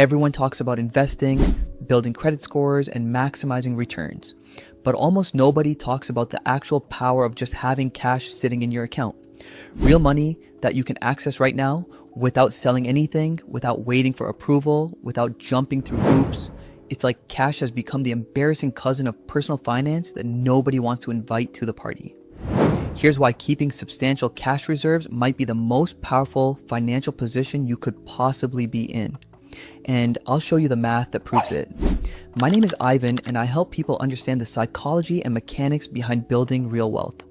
Everyone talks about investing, building credit scores, and maximizing returns. But almost nobody talks about the actual power of just having cash sitting in your account. Real money that you can access right now without selling anything, without waiting for approval, without jumping through hoops. It's like cash has become the embarrassing cousin of personal finance that nobody wants to invite to the party. Here's why keeping substantial cash reserves might be the most powerful financial position you could possibly be in. And I'll show you the math that proves it. My name is Ivan, and I help people understand the psychology and mechanics behind building real wealth.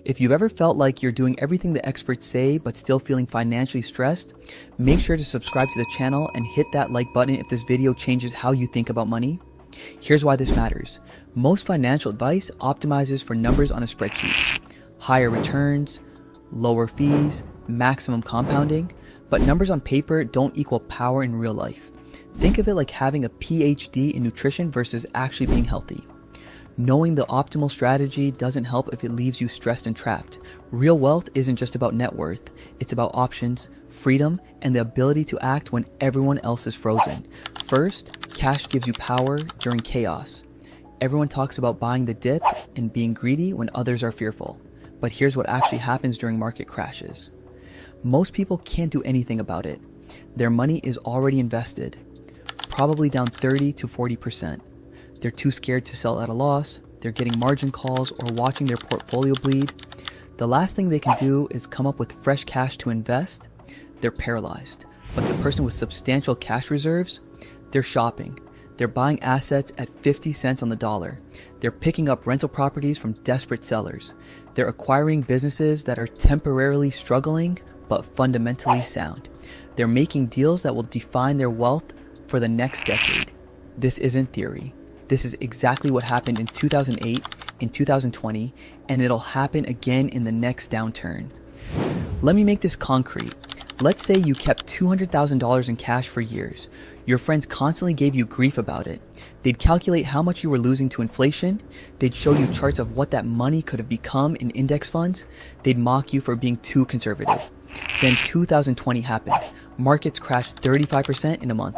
If you've ever felt like you're doing everything the experts say but still feeling financially stressed, make sure to subscribe to the channel and hit that like button if this video changes how you think about money. Here's why this matters. Most financial advice optimizes for numbers on a spreadsheet. Higher returns, lower fees, maximum compounding, but numbers on paper don't equal power in real life. Think of it like having a PhD in nutrition versus actually being healthy. Knowing the optimal strategy doesn't help if it leaves you stressed and trapped. Real wealth isn't just about net worth. It's about options, freedom, and the ability to act when everyone else is frozen. First, cash gives you power during chaos. Everyone talks about buying the dip and being greedy when others are fearful. But here's what actually happens during market crashes. Most people can't do anything about it. Their money is already invested, probably down 30 to 40%. They're too scared to sell at a loss, they're getting margin calls or watching their portfolio bleed. The last thing they can do is come up with fresh cash to invest. They're paralyzed. But the person with substantial cash reserves, they're shopping. They're buying assets at 50 cents on the dollar. They're picking up rental properties from desperate sellers. They're acquiring businesses that are temporarily struggling but fundamentally sound. They're making deals that will define their wealth for the next decade. This isn't theory. This is exactly what happened in 2008, in 2020, and it'll happen again in the next downturn. Let me make this concrete. Let's say you kept $200,000 in cash for years. Your friends constantly gave you grief about it. They'd calculate how much you were losing to inflation. They'd show you charts of what that money could have become in index funds. They'd mock you for being too conservative. Then 2020 happened. Markets crashed 35% in a month.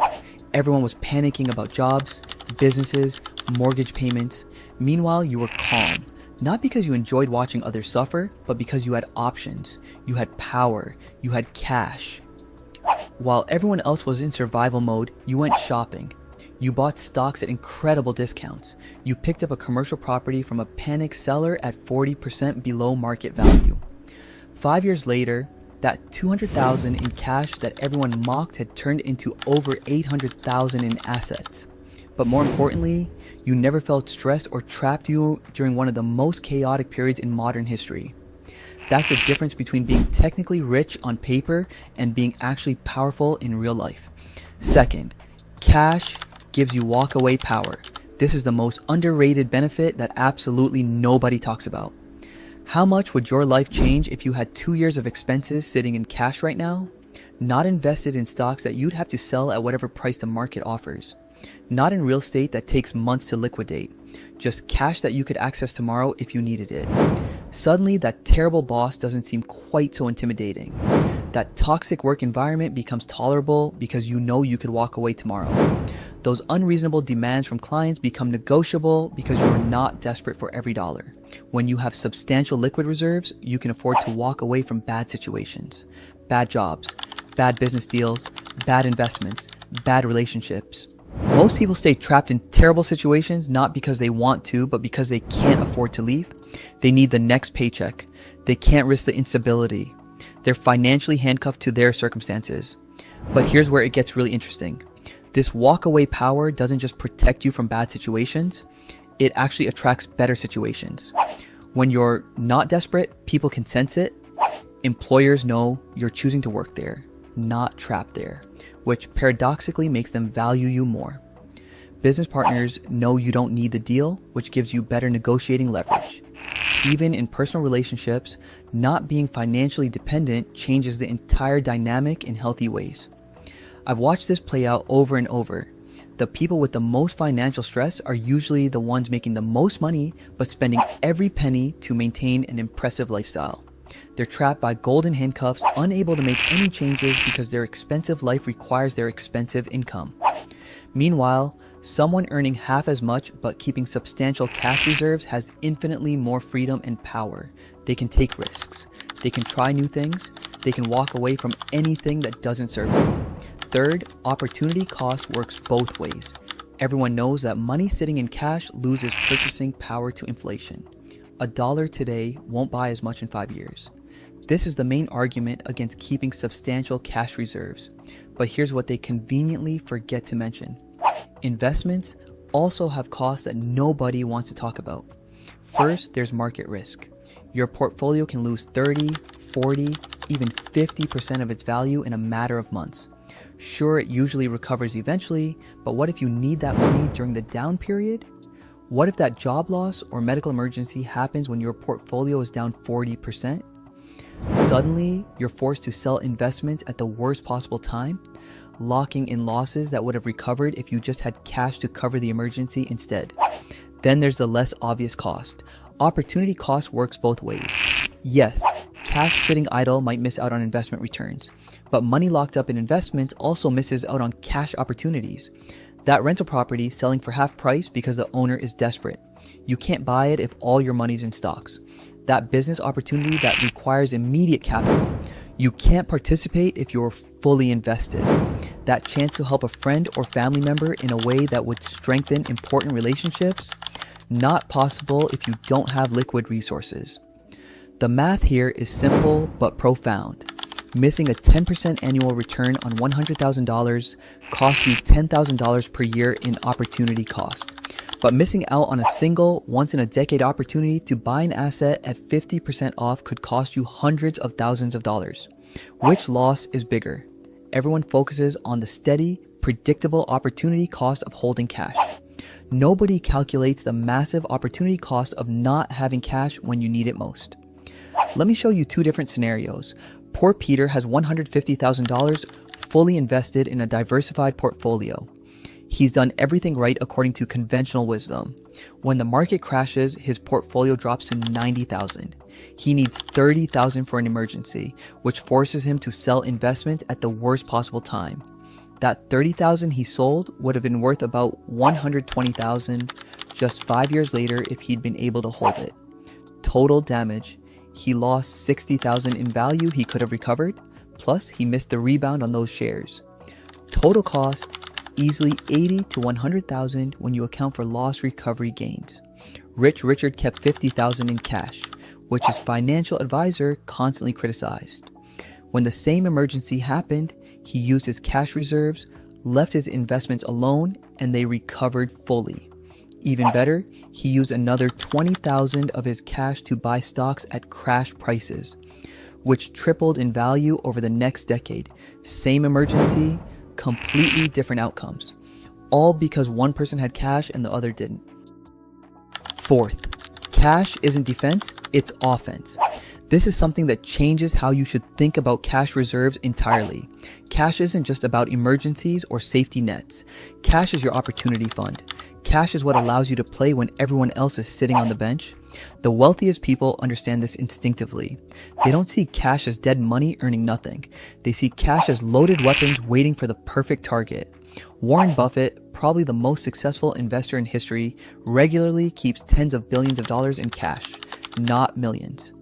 Everyone was panicking about jobs, businesses, mortgage payments. Meanwhile, you were calm. Not because you enjoyed watching others suffer, but because you had options. You had power. You had cash. While everyone else was in survival mode, you went shopping. You bought stocks at incredible discounts. You picked up a commercial property from a panicked seller at 40% below market value. 5 years later, that $200,000 in cash that everyone mocked had turned into over $800,000 in assets. But more importantly, you never felt stressed or trapped during one of the most chaotic periods in modern history. That's the difference between being technically rich on paper and being actually powerful in real life. Second, cash gives you walk-away power. This is the most underrated benefit that absolutely nobody talks about. How much would your life change if you had 2 years of expenses sitting in cash right now? Not invested in stocks that you'd have to sell at whatever price the market offers. Not in real estate that takes months to liquidate. Just cash that you could access tomorrow if you needed it. Suddenly, that terrible boss doesn't seem quite so intimidating. That toxic work environment becomes tolerable because you know you could walk away tomorrow. Those unreasonable demands from clients become negotiable because you're not desperate for every dollar. When you have substantial liquid reserves, you can afford to walk away from bad situations, bad jobs, bad business deals, bad investments, bad relationships. Most people stay trapped in terrible situations not because they want to, but because they can't afford to leave. They need the next paycheck. They can't risk the instability. They're financially handcuffed to their circumstances. But here's where it gets really interesting. This walk-away power doesn't just protect you from bad situations, it actually attracts better situations. When you're not desperate, people can sense it. Employers know you're choosing to work there, not trapped there, which paradoxically makes them value you more. Business partners know you don't need the deal, which gives you better negotiating leverage. Even in personal relationships, not being financially dependent changes the entire dynamic in healthy ways. I've watched this play out over and over. The people with the most financial stress are usually the ones making the most money, but spending every penny to maintain an impressive lifestyle. They're trapped by golden handcuffs, unable to make any changes because their expensive life requires their expensive income. Meanwhile, someone earning half as much but keeping substantial cash reserves has infinitely more freedom and power. They can take risks. They can try new things. They can walk away from anything that doesn't serve them. Third, opportunity cost works both ways. Everyone knows that money sitting in cash loses purchasing power to inflation. $1 today won't buy as much in 5 years. This is the main argument against keeping substantial cash reserves. But here's what they conveniently forget to mention. Investments also have costs that nobody wants to talk about. First, there's market risk. Your portfolio can lose 30, 40, even 50% of its value in a matter of months. Sure, it usually recovers eventually, but what if you need that money during the down period? What if that job loss or medical emergency happens when your portfolio is down 40%? Suddenly, you're forced to sell investments at the worst possible time, locking in losses that would have recovered if you just had cash to cover the emergency instead. Then there's the less obvious cost. Opportunity cost works both ways. Yes, cash sitting idle might miss out on investment returns, but money locked up in investments also misses out on cash opportunities. That rental property selling for half price because the owner is desperate. You can't buy it if all your money's in stocks. That business opportunity that requires immediate capital. You can't participate if you're fully invested. That chance to help a friend or family member in a way that would strengthen important relationships. Not possible if you don't have liquid resources. The math here is simple but profound. Missing a 10% annual return on $100,000 costs you $10,000 per year in opportunity cost. But missing out on a single, once-in-a-decade opportunity to buy an asset at 50% off could cost you hundreds of thousands of dollars. Which loss is bigger? Everyone focuses on the steady, predictable opportunity cost of holding cash. Nobody calculates the massive opportunity cost of not having cash when you need it most. Let me show you two different scenarios. Poor Peter has $150,000 fully invested in a diversified portfolio. He's done everything right according to conventional wisdom. When the market crashes, his portfolio drops to $90,000. He needs $30,000 for an emergency, which forces him to sell investments at the worst possible time. That $30,000 he sold would have been worth about $120,000 just 5 years later if he'd been able to hold it. Total damage. He lost $60,000 in value he could have recovered, plus he missed the rebound on those shares. Total cost, easily $80,000 to $100,000 when you account for loss recovery gains. Rich Richard kept $50,000 in cash, which his financial advisor constantly criticized. When the same emergency happened, he used his cash reserves, left his investments alone, and they recovered fully. Even better, he used another $20,000 of his cash to buy stocks at crash prices, which tripled in value over the next decade. Same emergency, completely different outcomes. All because one person had cash and the other didn't. Fourth, cash isn't defense, it's offense. This is something that changes how you should think about cash reserves entirely. Cash isn't just about emergencies or safety nets. Cash is your opportunity fund. Cash is what allows you to play when everyone else is sitting on the bench. The wealthiest people understand this instinctively. They don't see cash as dead money earning nothing. They see cash as loaded weapons waiting for the perfect target. Warren Buffett, probably the most successful investor in history, regularly keeps tens of billions of dollars in cash, not millions.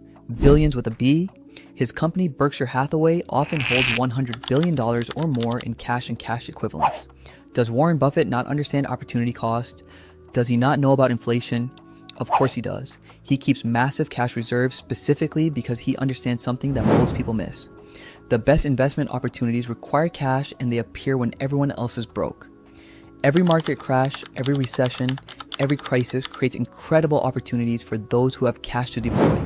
Billions with a B. His company Berkshire Hathaway often holds $100 billion or more in cash and cash equivalents. Does Warren Buffett not understand opportunity cost? Does he not know about inflation? Of course he does. He keeps massive cash reserves specifically because he understands something that most people miss. The best investment opportunities require cash and they appear when everyone else is broke. Every market crash, every recession, every crisis creates incredible opportunities for those who have cash to deploy.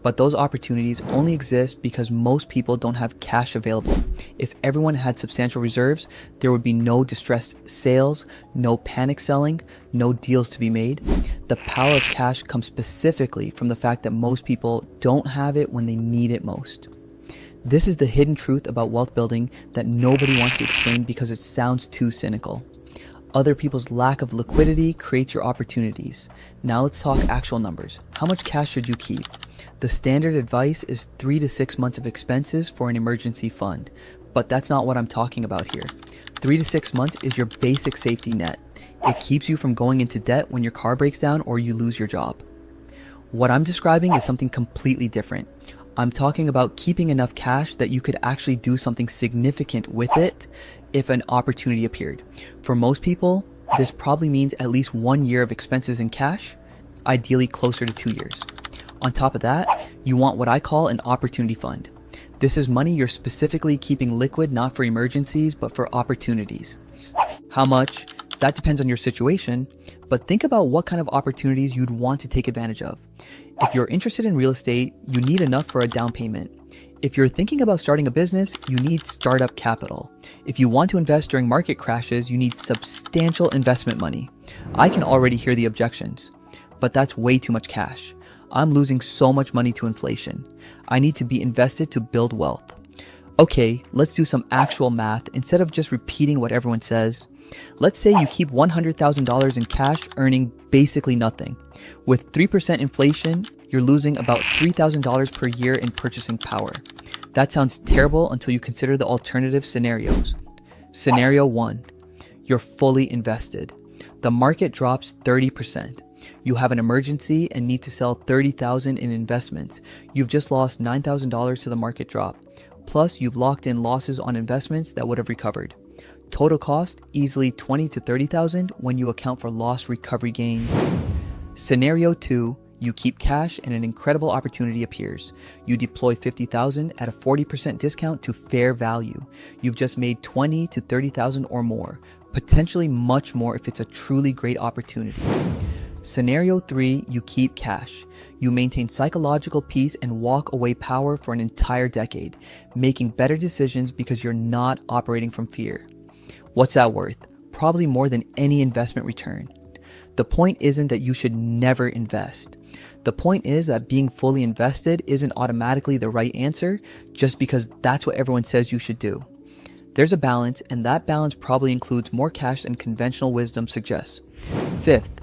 But those opportunities only exist because most people don't have cash available. If everyone had substantial reserves, there would be no distressed sales, no panic selling, no deals to be made. The power of cash comes specifically from the fact that most people don't have it when they need it most. This is the hidden truth about wealth building that nobody wants to explain because it sounds too cynical. Other people's lack of liquidity creates your opportunities. Now let's talk actual numbers. How much cash should you keep? The standard advice is 3 to 6 months of expenses for an emergency fund. But that's not what I'm talking about here. 3 to 6 months is your basic safety net. It keeps you from going into debt when your car breaks down or you lose your job. What I'm describing is something completely different. I'm talking about keeping enough cash that you could actually do something significant with it if an opportunity appeared. For most people, this probably means at least 1 year of expenses in cash, ideally closer to 2 years. On top of that, you want what I call an opportunity fund. This is money you're specifically keeping liquid not for emergencies, but for opportunities. How much? That depends on your situation, but think about what kind of opportunities you'd want to take advantage of. If you're interested in real estate, you need enough for a down payment. If you're thinking about starting a business, you need startup capital. If you want to invest during market crashes, you need substantial investment money. I can already hear the objections, but that's way too much cash. I'm losing so much money to inflation. I need to be invested to build wealth. Okay, let's do some actual math instead of just repeating what everyone says. Let's say you keep $100,000 in cash, earning basically nothing. With 3% inflation, you're losing about $3,000 per year in purchasing power. That sounds terrible until you consider the alternative scenarios. Scenario 1, you're fully invested. The market drops 30%. You have an emergency and need to sell $30,000 in investments. You've just lost $9,000 to the market drop. Plus, you've locked in losses on investments that would have recovered. Total cost, easily $20,000 to $30,000 when you account for lost recovery gains. Scenario 2, you keep cash and an incredible opportunity appears. You deploy $50,000 at a 40% discount to fair value. You've just made $20,000 to $30,000 or more, potentially much more if it's a truly great opportunity. Scenario 3, you keep cash. You maintain psychological peace and walk away power for an entire decade, making better decisions because you're not operating from fear. What's that worth? Probably more than any investment return. The point isn't that you should never invest. The point is that being fully invested isn't automatically the right answer just because that's what everyone says you should do. There's a balance, and that balance probably includes more cash than conventional wisdom suggests. Fifth,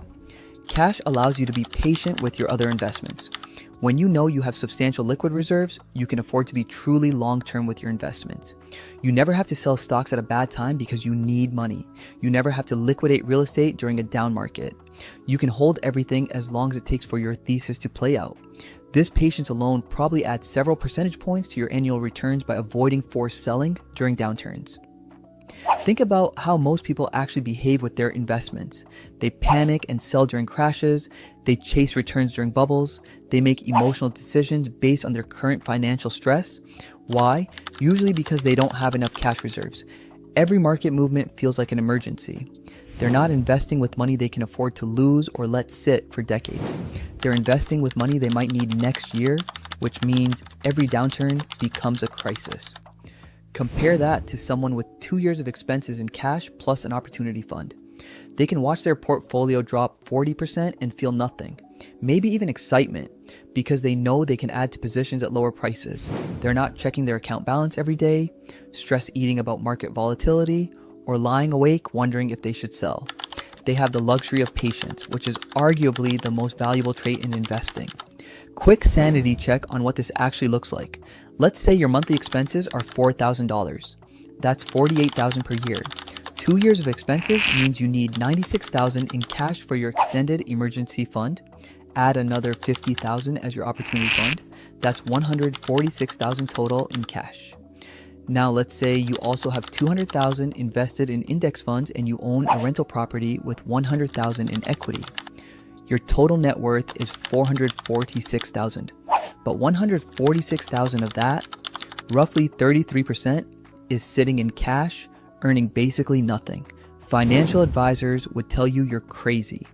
cash allows you to be patient with your other investments. When you know you have substantial liquid reserves, you can afford to be truly long-term with your investments. You never have to sell stocks at a bad time because you need money. You never have to liquidate real estate during a down market. You can hold everything as long as it takes for your thesis to play out. This patience alone probably adds several percentage points to your annual returns by avoiding forced selling during downturns. Think about how most people actually behave with their investments. They panic and sell during crashes. They chase returns during bubbles. They make emotional decisions based on their current financial stress. Why? Usually because they don't have enough cash reserves. Every market movement feels like an emergency. They're not investing with money they can afford to lose or let sit for decades. They're investing with money they might need next year, which means every downturn becomes a crisis. Compare that to someone with 2 years of expenses in cash plus an opportunity fund. They can watch their portfolio drop 40% and feel nothing, maybe even excitement, because they know they can add to positions at lower prices. They're not checking their account balance every day, stress eating about market volatility, or lying awake wondering if they should sell. They have the luxury of patience, which is arguably the most valuable trait in investing. Quick sanity check on what this actually looks like. Let's say your monthly expenses are $4,000. That's $48,000 per year. 2 years of expenses means you need $96,000 in cash for your extended emergency fund. Add another $50,000 as your opportunity fund. That's $146,000 total in cash. Now let's say you also have $200,000 invested in index funds and you own a rental property with $100,000 in equity. Your total net worth is $446,000, but $146,000 of that, roughly 33%, is sitting in cash, earning basically nothing. Financial advisors would tell you you're crazy.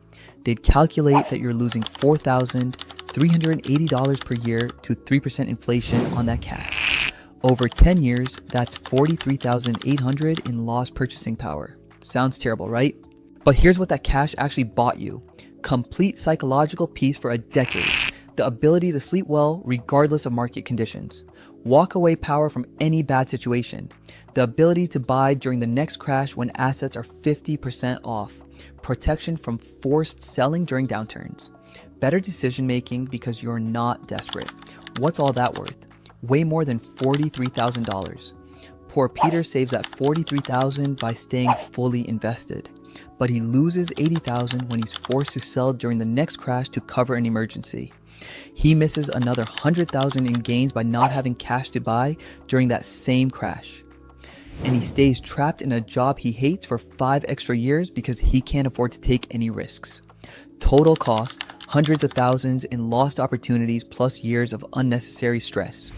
They'd calculate that you're losing $4,380 per year to 3% inflation on that cash. Over 10 years, that's $43,800 in lost purchasing power. Sounds terrible, right? But here's what that cash actually bought you. Complete psychological peace for a decade. The ability to sleep well regardless of market conditions. Walk away power from any bad situation. The ability to buy during the next crash when assets are 50% off. Protection from forced selling during downturns. Better decision making because you're not desperate. What's all that worth? Way more than $43,000. Poor Peter saves that $43,000 by staying fully invested, but he loses $80,000 when he's forced to sell during the next crash to cover an emergency. He misses another $100,000 in gains by not having cash to buy during that same crash. And he stays trapped in a job he hates for 5 extra years because he can't afford to take any risks. Total cost, hundreds of thousands in lost opportunities plus years of unnecessary stress.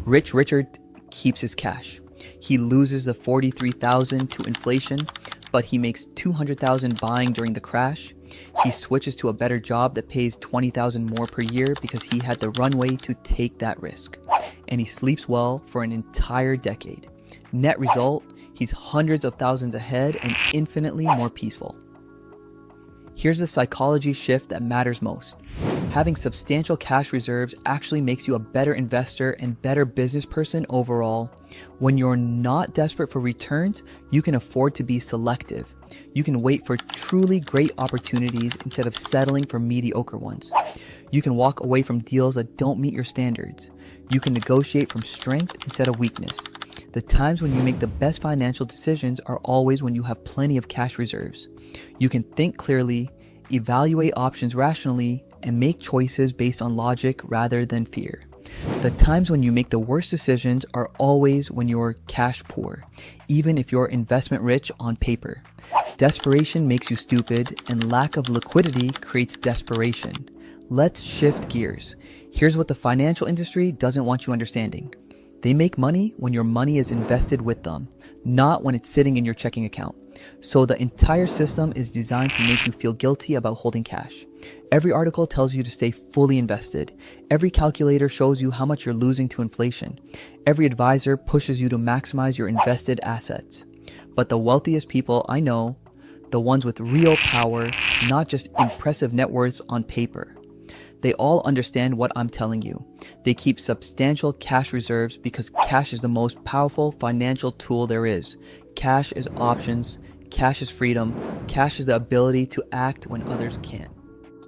Rich Richard keeps his cash. He loses the $43,000 to inflation, but he makes $200,000 buying during the crash. He switches to a better job that pays $20,000 more per year because he had the runway to take that risk. And he sleeps well for an entire decade. Net result, he's hundreds of thousands ahead and infinitely more peaceful. Here's the psychology shift that matters most. Having substantial cash reserves actually makes you a better investor and better business person overall. When you're not desperate for returns, you can afford to be selective. You can wait for truly great opportunities instead of settling for mediocre ones. You can walk away from deals that don't meet your standards. You can negotiate from strength instead of weakness. The times when you make the best financial decisions are always when you have plenty of cash reserves. You can think clearly, evaluate options rationally, and make choices based on logic rather than fear. The times when you make the worst decisions are always when you're cash poor, even if you're investment rich on paper. Desperation makes you stupid, and lack of liquidity creates desperation. Let's shift gears. Here's what the financial industry doesn't want you understanding. They make money when your money is invested with them, not when it's sitting in your checking account. So the entire system is designed to make you feel guilty about holding cash. Every article tells you to stay fully invested. Every calculator shows you how much you're losing to inflation. Every advisor pushes you to maximize your invested assets. But the wealthiest people I know, the ones with real power, not just impressive net worths on paper, they all understand what I'm telling you. They keep substantial cash reserves because cash is the most powerful financial tool there is. Cash is options. Cash is freedom. Cash is the ability to act when others can't.